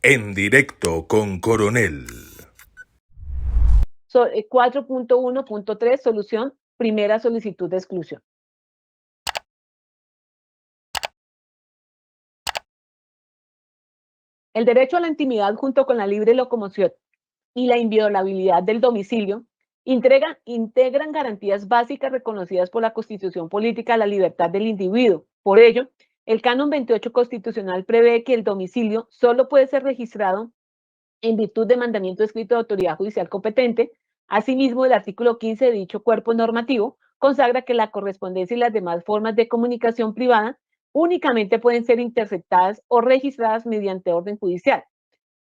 En directo con Coronel. 4.1.3, solución, primera solicitud de exclusión. El derecho a la intimidad junto con la libre locomoción y la inviolabilidad del domicilio integran garantías básicas reconocidas por la Constitución Política a la libertad del individuo. Por ello, el Canon 28 Constitucional prevé que el domicilio solo puede ser registrado en virtud de mandamiento escrito de autoridad judicial competente. Asimismo, el artículo 15 de dicho cuerpo normativo consagra que la correspondencia y las demás formas de comunicación privada únicamente pueden ser interceptadas o registradas mediante orden judicial.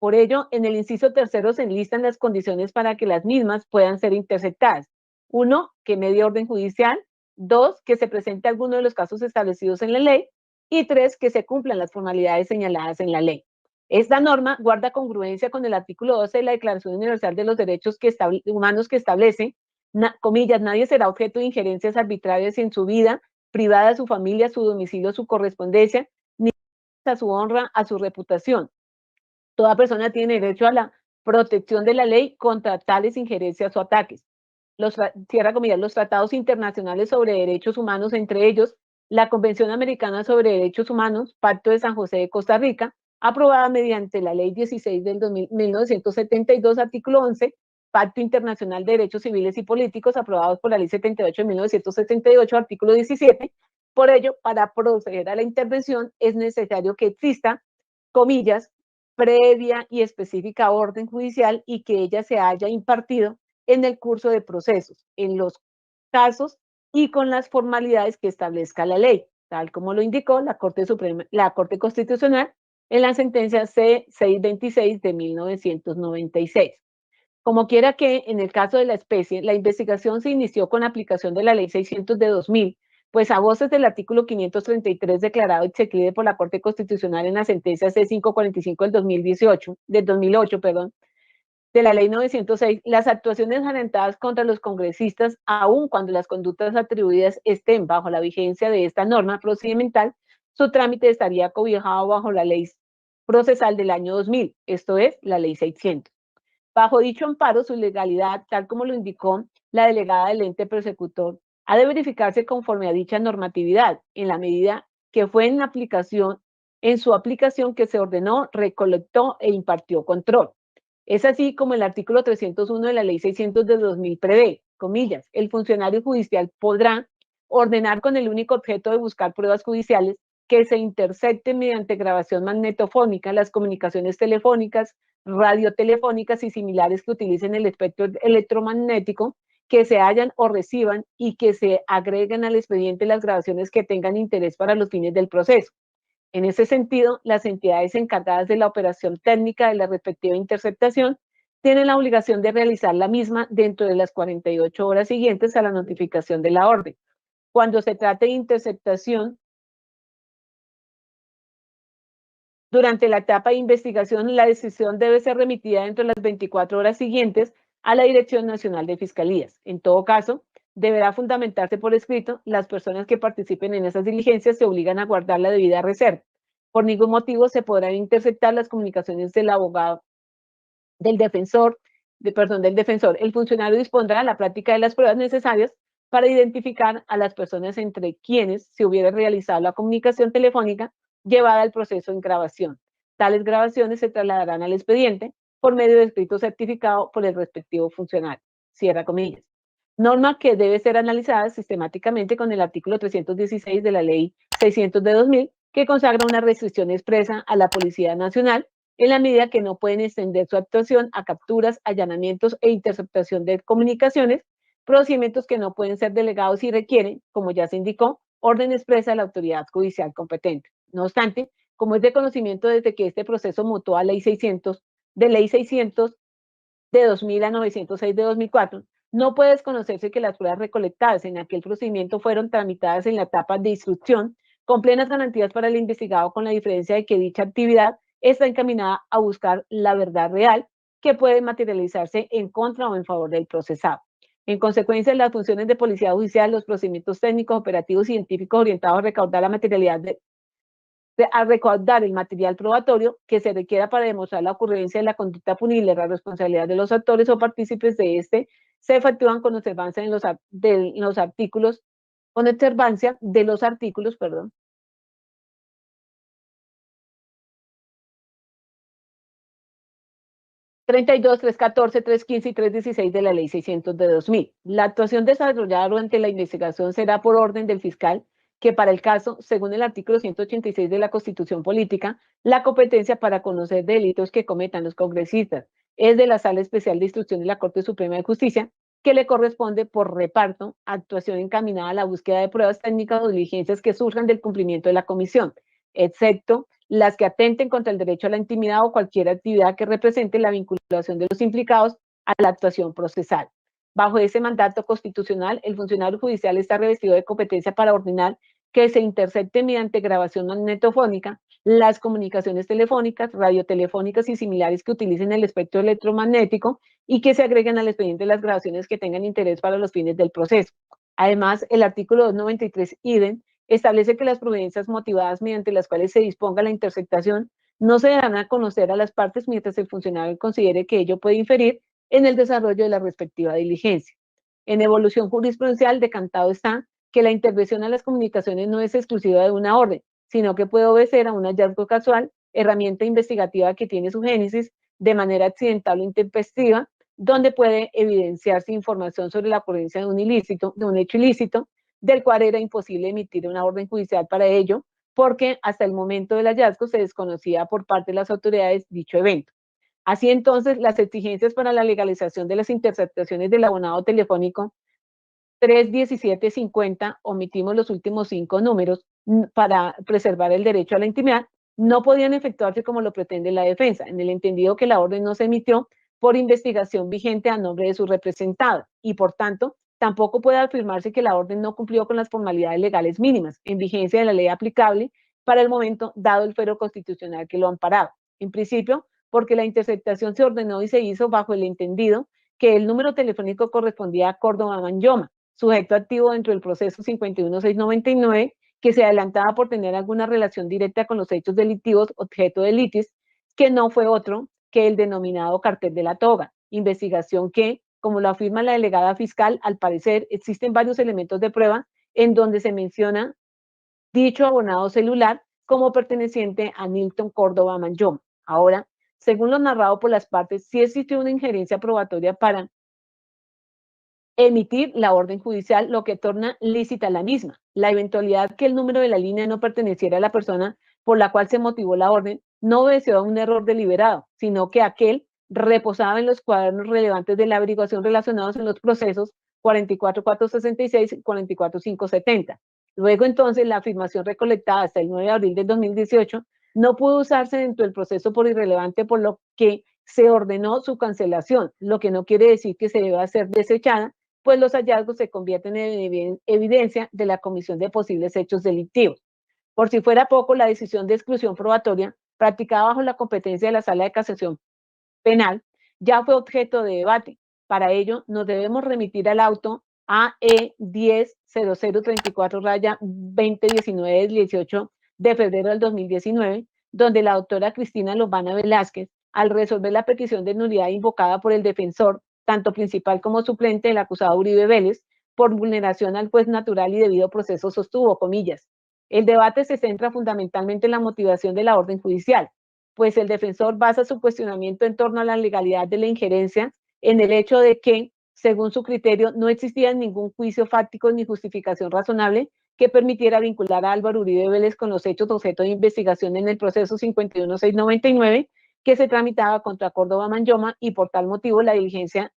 Por ello, en el inciso tercero se enlistan las condiciones para que las mismas puedan ser interceptadas. 1, que medie orden judicial. 2, que se presente alguno de los casos establecidos en la ley. Y 3, que se cumplan las formalidades señaladas en la ley. Esta norma guarda congruencia con el artículo 12 de la Declaración Universal de los Derechos Humanos que establece, comillas, nadie será objeto de injerencias arbitrarias en su vida privada, su familia, su domicilio, su correspondencia, ni a su honra, a su reputación. Toda persona tiene derecho a la protección de la ley contra tales injerencias o ataques. Cierra comillas, los tratados internacionales sobre derechos humanos, entre ellos la Convención Americana sobre Derechos Humanos, Pacto de San José de Costa Rica, aprobada mediante la Ley 16 del 1972, artículo 11, Pacto Internacional de Derechos Civiles y Políticos, aprobados por la Ley 78 de 1978, artículo 17. Por ello, para proceder a la intervención es necesario que exista, comillas, previa y específica orden judicial y que ella se haya impartido en el curso de procesos, en los casos y con las formalidades que establezca la ley, tal como lo indicó la Corte Constitucional en la sentencia C626 de 1996. Como quiera que, en el caso de la especie, la investigación se inició con aplicación de la Ley 600 de 2000, pues a voces del artículo 533 declarado exequible por la Corte Constitucional en la sentencia C545 del 2008, de la Ley 906, las actuaciones alentadas contra los congresistas, aun cuando las conductas atribuidas estén bajo la vigencia de esta norma procedimental, su trámite estaría cobijado bajo la Ley procesal del año 2000, esto es, la Ley 600. Bajo dicho amparo, su legalidad, tal como lo indicó la delegada del ente persecutor, ha de verificarse conforme a dicha normatividad, en la medida que fue en su aplicación que se ordenó, recolectó e impartió control. Es así como el artículo 301 de la Ley 600 de 2000 prevé, comillas, el funcionario judicial podrá ordenar con el único objeto de buscar pruebas judiciales que se intercepten mediante grabación magnetofónica las comunicaciones telefónicas, radiotelefónicas y similares que utilicen el espectro electromagnético, que se hallan o reciban y que se agreguen al expediente las grabaciones que tengan interés para los fines del proceso. En ese sentido, las entidades encargadas de la operación técnica de la respectiva interceptación tienen la obligación de realizar la misma dentro de las 48 horas siguientes a la notificación de la orden. Cuando se trate de interceptación, durante la etapa de investigación, la decisión debe ser remitida dentro de las 24 horas siguientes a la Dirección Nacional de Fiscalías. En todo caso, deberá fundamentarse por escrito. Las personas que participen en esas diligencias se obligan a guardar la debida reserva. Por ningún motivo se podrán interceptar las comunicaciones del abogado, del defensor, del defensor. El funcionario dispondrá la práctica de las pruebas necesarias para identificar a las personas entre quienes se hubiera realizado la comunicación telefónica llevada al proceso en grabación. Tales grabaciones se trasladarán al expediente por medio de escrito certificado por el respectivo funcionario. Cierra comillas. Norma que debe ser analizada sistemáticamente con el artículo 316 de la Ley 600 de 2000, que consagra una restricción expresa a la Policía Nacional en la medida que no pueden extender su actuación a capturas, allanamientos e interceptación de comunicaciones, procedimientos que no pueden ser delegados y requieren, como ya se indicó, orden expresa de la autoridad judicial competente. No obstante, como es de conocimiento desde que este proceso mutó a Ley 600, de Ley 600 de 2000 a 906 de 2004, no puede desconocerse que las pruebas recolectadas en aquel procedimiento fueron tramitadas en la etapa de instrucción con plenas garantías para el investigado, con la diferencia de que dicha actividad está encaminada a buscar la verdad real que puede materializarse en contra o en favor del procesado. En consecuencia, las funciones de policía judicial, los procedimientos técnicos, operativos y científicos orientados a recaudar la materialidad a recaudar el material probatorio que se requiera para demostrar la ocurrencia de la conducta punible, la responsabilidad de los actores o partícipes de este, se efectúan con observancia de los artículos, con observancia de los artículos, perdón, 32, 314, 315 y 316 de la Ley 600 de 2000. La actuación desarrollada durante la investigación será por orden del fiscal, que para el caso, según el artículo 186 de la Constitución Política, la competencia para conocer delitos que cometan los congresistas es de la Sala Especial de Instrucción de la Corte Suprema de Justicia, que le corresponde por reparto actuación encaminada a la búsqueda de pruebas técnicas o diligencias que surjan del cumplimiento de la comisión, excepto las que atenten contra el derecho a la intimidad o cualquier actividad que represente la vinculación de los implicados a la actuación procesal. Bajo ese mandato constitucional, el funcionario judicial está revestido de competencia para ordenar que se intercepte mediante grabación magnetofónica las comunicaciones telefónicas, radiotelefónicas y similares que utilicen el espectro electromagnético y que se agreguen al expediente las grabaciones que tengan interés para los fines del proceso. Además, el artículo 293 idem establece que las providencias motivadas mediante las cuales se disponga la interceptación no se darán a conocer a las partes mientras el funcionario considere que ello puede inferir en el desarrollo de la respectiva diligencia. En evolución jurisprudencial, decantado está que la intervención a las comunicaciones no es exclusiva de una orden, sino que puede obedecer a un hallazgo casual, herramienta investigativa que tiene su génesis de manera accidental o intempestiva, donde puede evidenciarse información sobre la ocurrencia de un ilícito, de un hecho ilícito, del cual era imposible emitir una orden judicial para ello, porque hasta el momento del hallazgo se desconocía por parte de las autoridades dicho evento. Así entonces, las exigencias para la legalización de las interceptaciones del abonado telefónico 31750, omitimos los últimos 5 números para preservar el derecho a la intimidad, no podían efectuarse como lo pretende la defensa, en el entendido que la orden no se emitió por investigación vigente a nombre de su representado y, por tanto, tampoco puede afirmarse que la orden no cumplió con las formalidades legales mínimas en vigencia de la ley aplicable para el momento, dado el fuero constitucional que lo amparaba. En principio, porque la interceptación se ordenó y se hizo bajo el entendido que el número telefónico correspondía a Córdoba Manyoma, sujeto activo dentro del proceso 51699, que se adelantaba por tener alguna relación directa con los hechos delictivos objeto de litis, que no fue otro que el denominado cartel de la toga, investigación que, como lo afirma la delegada fiscal, al parecer existen varios elementos de prueba en donde se menciona dicho abonado celular como perteneciente a Nilton Córdoba Manyoma. Ahora, según lo narrado por las partes, sí existió una injerencia probatoria para emitir la orden judicial, lo que torna lícita la misma. La eventualidad que el número de la línea no perteneciera a la persona por la cual se motivó la orden no obedeció a un error deliberado, sino que aquel reposaba en los cuadernos relevantes de la averiguación relacionados en los procesos 44466 y 44570. Luego entonces la afirmación recolectada hasta el 9 de abril del 2018 no pudo usarse dentro del proceso por irrelevante, por lo que se ordenó su cancelación, lo que no quiere decir que se deba ser desechada, pues los hallazgos se convierten en evidencia de la comisión de posibles hechos delictivos. Por si fuera poco, la decisión de exclusión probatoria, practicada bajo la competencia de la Sala de Casación Penal, ya fue objeto de debate. Para ello, nos debemos remitir al auto AE 10-0034-2019 del 18 de febrero del 2019, donde la doctora Cristina Lobana Velázquez, al resolver la petición de nulidad invocada por el defensor, tanto principal como suplente del acusado Uribe Vélez, por vulneración al juez natural y debido proceso, sostuvo, comillas, el debate se centra fundamentalmente en la motivación de la orden judicial, pues el defensor basa su cuestionamiento en torno a la legalidad de la injerencia en el hecho de que, según su criterio, no existía ningún juicio fáctico ni justificación razonable que permitiera vincular a Álvaro Uribe Vélez con los hechos objeto de investigación en el proceso 51699 que se tramitaba contra Córdoba Manyoma y por tal motivo la diligencia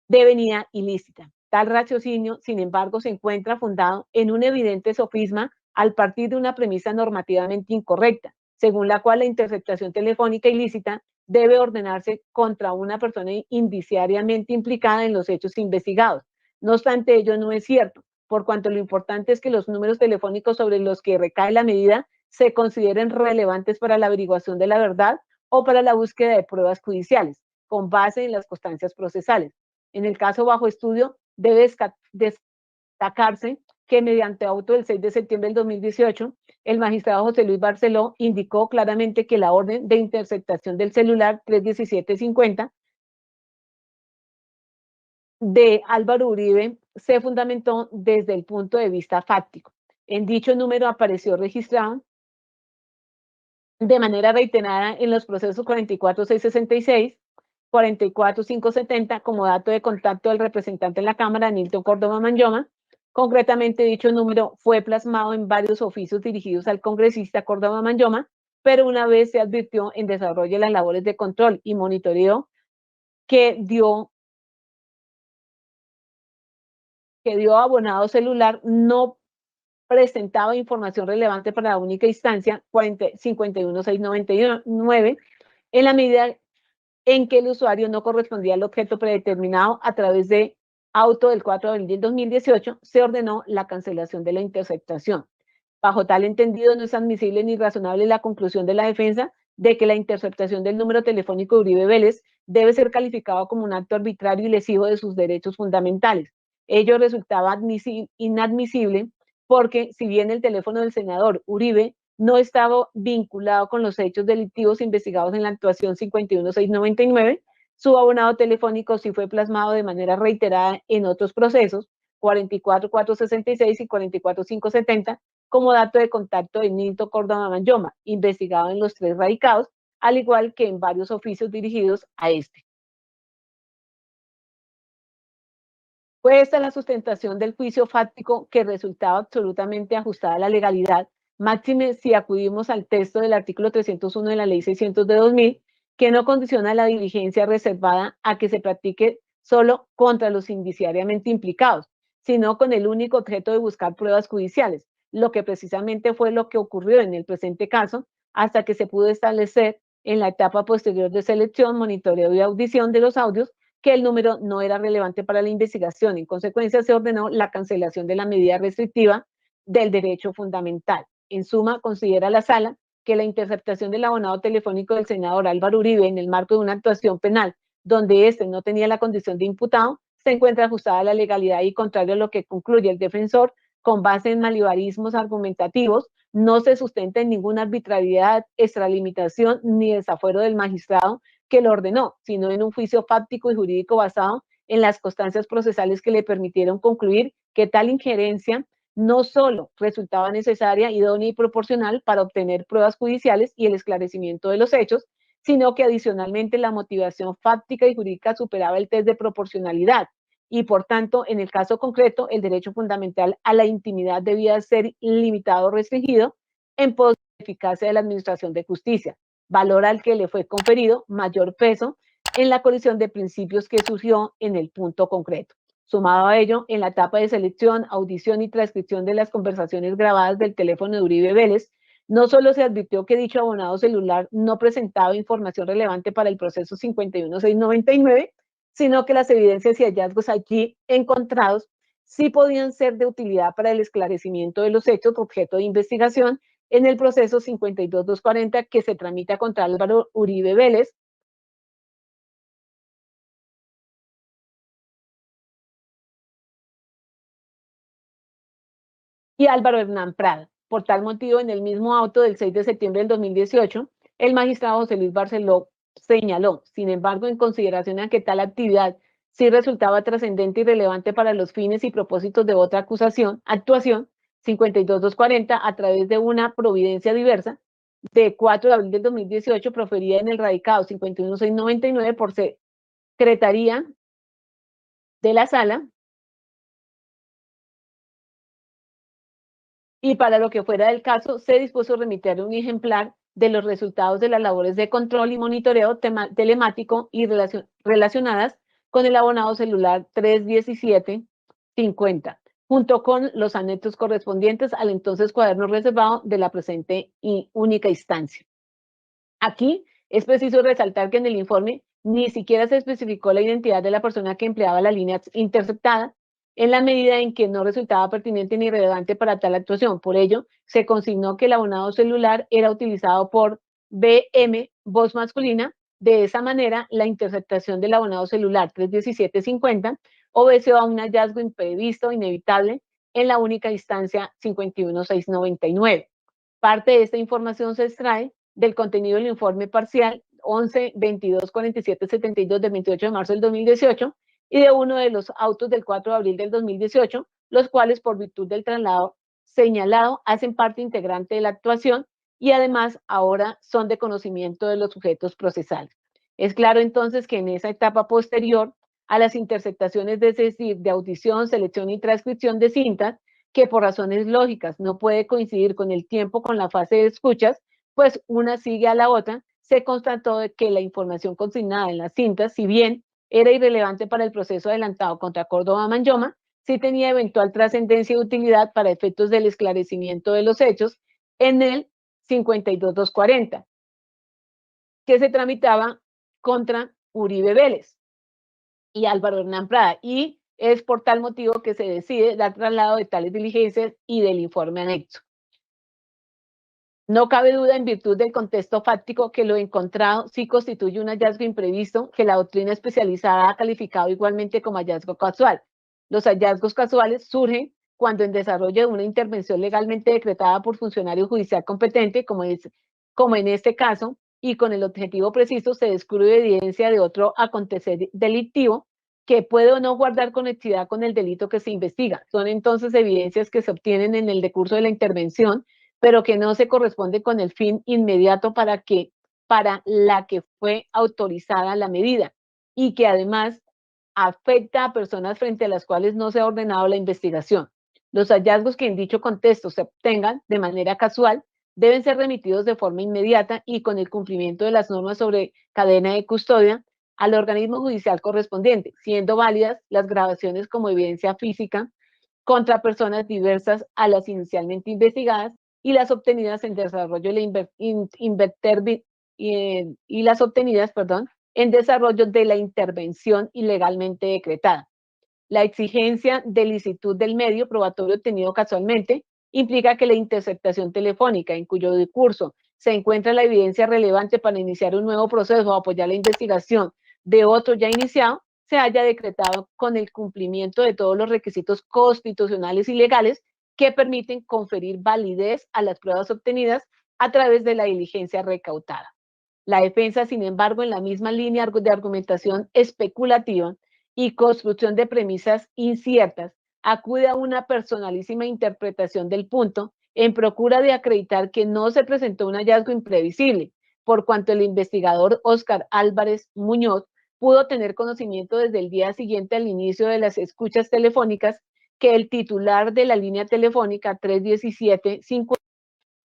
devenía ilícita. Tal raciocinio, sin embargo, se encuentra fundado en un evidente sofisma al partir de una premisa normativamente incorrecta, según la cual la interceptación telefónica ilícita debe ordenarse contra una persona indiciariamente implicada en los hechos investigados. No obstante, ello no es cierto, por cuanto lo importante es que los números telefónicos sobre los que recae la medida se consideren relevantes para la averiguación de la verdad o para la búsqueda de pruebas judiciales, con base en las constancias procesales. En el caso bajo estudio, debe destacarse que mediante auto del 6 de septiembre del 2018, el magistrado José Luis Barceló indicó claramente que la orden de interceptación del celular 31750 de Álvaro Uribe se fundamentó desde el punto de vista fáctico. En dicho número apareció registrado de manera reiterada en los procesos 44666, 44570 como dato de contacto del representante en la Cámara, Nilton Córdoba Manyoma. Concretamente, dicho número fue plasmado en varios oficios dirigidos al congresista Córdoba Manyoma, pero una vez se advirtió en desarrollo de las labores de control y monitoreo que dio abonado celular, no presentaba información relevante para la única instancia 51699 en la medida en que el usuario no correspondía al objeto predeterminado. A través de auto del 4 de abril del 2018 se ordenó la cancelación de la interceptación. Bajo tal entendido, no es admisible ni razonable la conclusión de la defensa de que la interceptación del número telefónico de Uribe Vélez debe ser calificado como un acto arbitrario y lesivo de sus derechos fundamentales. Ello resultaba inadmisible porque, si bien el teléfono del senador Uribe no estaba vinculado con los hechos delictivos investigados en la actuación 51699, su abonado telefónico sí fue plasmado de manera reiterada en otros procesos, 44466 y 44570, como dato de contacto de Nilton Córdoba Manyoma, investigado en los 3 radicados, al igual que en varios oficios dirigidos a este. Fue esta la sustentación del juicio fáctico que resultaba absolutamente ajustada a la legalidad, máxime si acudimos al texto del artículo 301 de la Ley 600 de 2000, que no condiciona la diligencia reservada a que se practique solo contra los indiciariamente implicados, sino con el único objeto de buscar pruebas judiciales, lo que precisamente fue lo que ocurrió en el presente caso, hasta que se pudo establecer en la etapa posterior de selección, monitoreo y audición de los audios que el número no era relevante para la investigación. En consecuencia, se ordenó la cancelación de la medida restrictiva del derecho fundamental. En suma, considera la sala que la interceptación del abonado telefónico del senador Álvaro Uribe en el marco de una actuación penal donde éste no tenía la condición de imputado, se encuentra ajustada a la legalidad y contrario a lo que concluye el defensor, con base en malabarismos argumentativos, no se sustenta en ninguna arbitrariedad, extralimitación ni desafuero del magistrado que lo ordenó, sino en un juicio fáctico y jurídico basado en las constancias procesales que le permitieron concluir que tal injerencia no solo resultaba necesaria, idónea y proporcional para obtener pruebas judiciales y el esclarecimiento de los hechos, sino que adicionalmente la motivación fáctica y jurídica superaba el test de proporcionalidad y, por tanto, en el caso concreto, el derecho fundamental a la intimidad debía ser limitado o restringido en pos de la eficacia de la administración de justicia, valor al que le fue conferido mayor peso en la colisión de principios que surgió en el punto concreto. Sumado a ello, en la etapa de selección, audición y transcripción de las conversaciones grabadas del teléfono de Uribe Vélez, no solo se advirtió que dicho abonado celular no presentaba información relevante para el proceso 51699, sino que las evidencias y hallazgos allí encontrados sí podían ser de utilidad para el esclarecimiento de los hechos objeto de investigación en el proceso 52240 que se tramita contra Álvaro Uribe Vélez, y Álvaro Hernán Prada. Por tal motivo, en el mismo auto del 6 de septiembre del 2018, el magistrado José Luis Barceló señaló, sin embargo, en consideración a que tal actividad sí resultaba trascendente y relevante para los fines y propósitos de otra actuación 52240, a través de una providencia diversa de 4 de abril del 2018 proferida en el radicado 51699 por Secretaría de la Sala, y para lo que fuera del caso, se dispuso a remitir un ejemplar de los resultados de las labores de control y monitoreo telemático y relacionadas con el abonado celular 31750, junto con los anexos correspondientes al entonces cuaderno reservado de la presente y única instancia. Aquí es preciso resaltar que en el informe ni siquiera se especificó la identidad de la persona que empleaba la línea interceptada, en la medida en que no resultaba pertinente ni relevante para tal actuación. Por ello, se consignó que el abonado celular era utilizado por BM, voz masculina. De esa manera, la interceptación del abonado celular 31750 obedeció a un hallazgo imprevisto, inevitable, en la única instancia 51699. Parte de esta información se extrae del contenido del informe parcial 11-22-47-72 del 28 de marzo del 2018 y de uno de los autos del 4 de abril del 2018, los cuales, por virtud del traslado señalado, hacen parte integrante de la actuación y además ahora son de conocimiento de los sujetos procesales. Es claro entonces que en esa etapa posterior a las interceptaciones, es decir, de audición, selección y transcripción de cintas, que por razones lógicas no puede coincidir con el tiempo con la fase de escuchas, pues una sigue a la otra, se constató que la información consignada en las cintas, si bien era irrelevante para el proceso adelantado contra Córdoba Manyoma, sí tenía eventual trascendencia y utilidad para efectos del esclarecimiento de los hechos en el 52240, que se tramitaba contra Uribe Vélez y Álvaro Hernán Prada, y es por tal motivo que se decide dar traslado de tales diligencias y del informe anexo. No cabe duda, en virtud del contexto fáctico, que lo encontrado sí constituye un hallazgo imprevisto que la doctrina especializada ha calificado igualmente como hallazgo casual. Los hallazgos casuales surgen cuando en desarrollo de una intervención legalmente decretada por funcionario judicial competente, como en este caso, y con el objetivo preciso, se descubre evidencia de otro acontecer delictivo que puede o no guardar conectividad con el delito que se investiga. Son entonces evidencias que se obtienen en el decurso de la intervención, pero que no se corresponde con el fin inmediato para la que fue autorizada la medida, y que además afecta a personas frente a las cuales no se ha ordenado la investigación. Los hallazgos que en dicho contexto se obtengan de manera casual deben ser remitidos de forma inmediata y con el cumplimiento de las normas sobre cadena de custodia al organismo judicial correspondiente, siendo válidas las grabaciones como evidencia física contra personas diversas a las inicialmente investigadas y las obtenidas en desarrollo y las obtenidas, en desarrollo de la intervención ilegalmente decretada. La exigencia de licitud del medio probatorio obtenido casualmente implica que la interceptación telefónica, en cuyo discurso se encuentra la evidencia relevante para iniciar un nuevo proceso o apoyar la investigación de otro ya iniciado, se haya decretado con el cumplimiento de todos los requisitos constitucionales y legales que permiten conferir validez a las pruebas obtenidas a través de la diligencia recautada. La defensa, sin embargo, en la misma línea de argumentación especulativa y construcción de premisas inciertas, acude a una personalísima interpretación del punto en procura de acreditar que no se presentó un hallazgo imprevisible, por cuanto el investigador Óscar Álvarez Muñoz pudo tener conocimiento desde el día siguiente al inicio de las escuchas telefónicas que el titular de la línea telefónica 317-50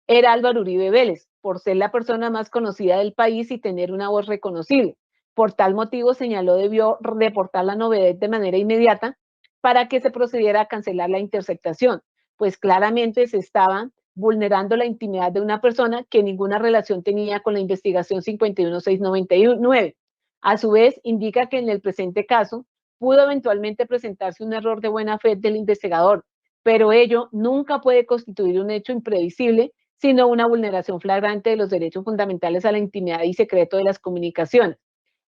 era Álvaro Uribe Vélez, por ser la persona más conocida del país y tener una voz reconocible. Por tal motivo, señaló, debió reportar la novedad de manera inmediata para que se procediera a cancelar la interceptación, pues claramente se estaba vulnerando la intimidad de una persona que ninguna relación tenía con la investigación 51699. A su vez, indica que en el presente caso pudo eventualmente presentarse un error de buena fe del investigador, pero ello nunca puede constituir un hecho imprevisible, sino una vulneración flagrante de los derechos fundamentales a la intimidad y secreto de las comunicaciones.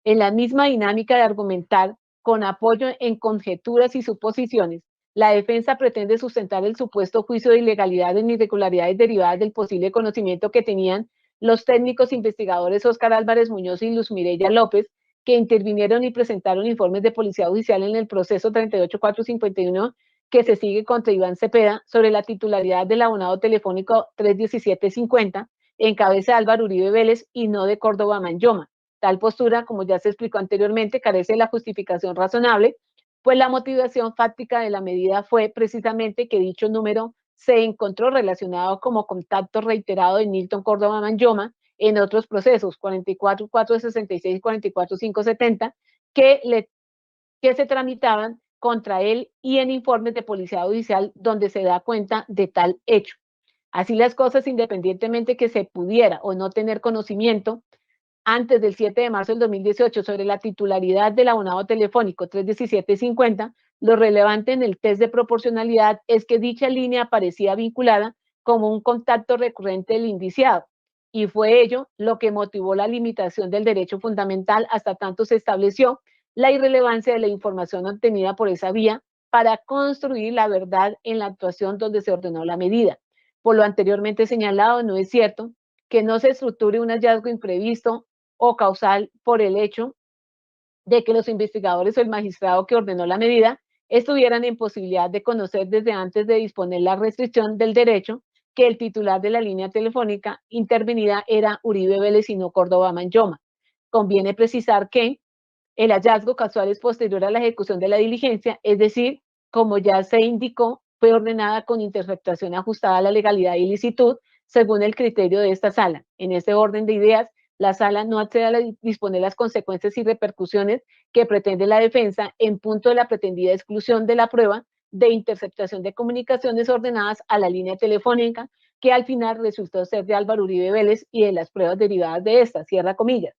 En la misma dinámica de argumentar con apoyo en conjeturas y suposiciones, la defensa pretende sustentar el supuesto juicio de ilegalidad en irregularidades derivadas del posible conocimiento que tenían los técnicos investigadores Óscar Álvarez Muñoz y Luz Mireya López, que intervinieron y presentaron informes de policía judicial en el proceso 38451 que se sigue contra Iván Cepeda sobre la titularidad del abonado telefónico 31750 en cabeza de Álvaro Uribe Vélez y no de Córdoba Manyoma. Tal postura, como ya se explicó anteriormente, carece de la justificación razonable, pues la motivación fáctica de la medida fue precisamente que dicho número se encontró relacionado como contacto reiterado de Nilton Córdoba Manyoma en otros procesos, 44466 y 44570, que se tramitaban contra él y en informes de policía judicial donde se da cuenta de tal hecho. Así las cosas, independientemente que se pudiera o no tener conocimiento antes del 7 de marzo del 2018 sobre la titularidad del abonado telefónico 31750, lo relevante en el test de proporcionalidad es que dicha línea aparecía vinculada como un contacto recurrente del indiciado, y fue ello lo que motivó la limitación del derecho fundamental hasta tanto se estableció la irrelevancia de la información obtenida por esa vía para construir la verdad en la actuación donde se ordenó la medida. Por lo anteriormente señalado, no es cierto que no se estructure un hallazgo imprevisto o causal por el hecho de que los investigadores o el magistrado que ordenó la medida estuvieran en posibilidad de conocer desde antes de disponer la restricción del derecho que el titular de la línea telefónica intervenida era Uribe Vélez y no Córdoba Manjoma. Conviene precisar que el hallazgo casual es posterior a la ejecución de la diligencia, es decir, como ya se indicó, fue ordenada con interpretación ajustada a la legalidad y licitud según el criterio de esta sala. En este orden de ideas, la sala no accede a disponer las consecuencias y repercusiones que pretende la defensa en punto de la pretendida exclusión de la prueba de interceptación de comunicaciones ordenadas a la línea telefónica, que al final resultó ser de Álvaro Uribe Vélez y de las pruebas derivadas de esta, cierra comillas.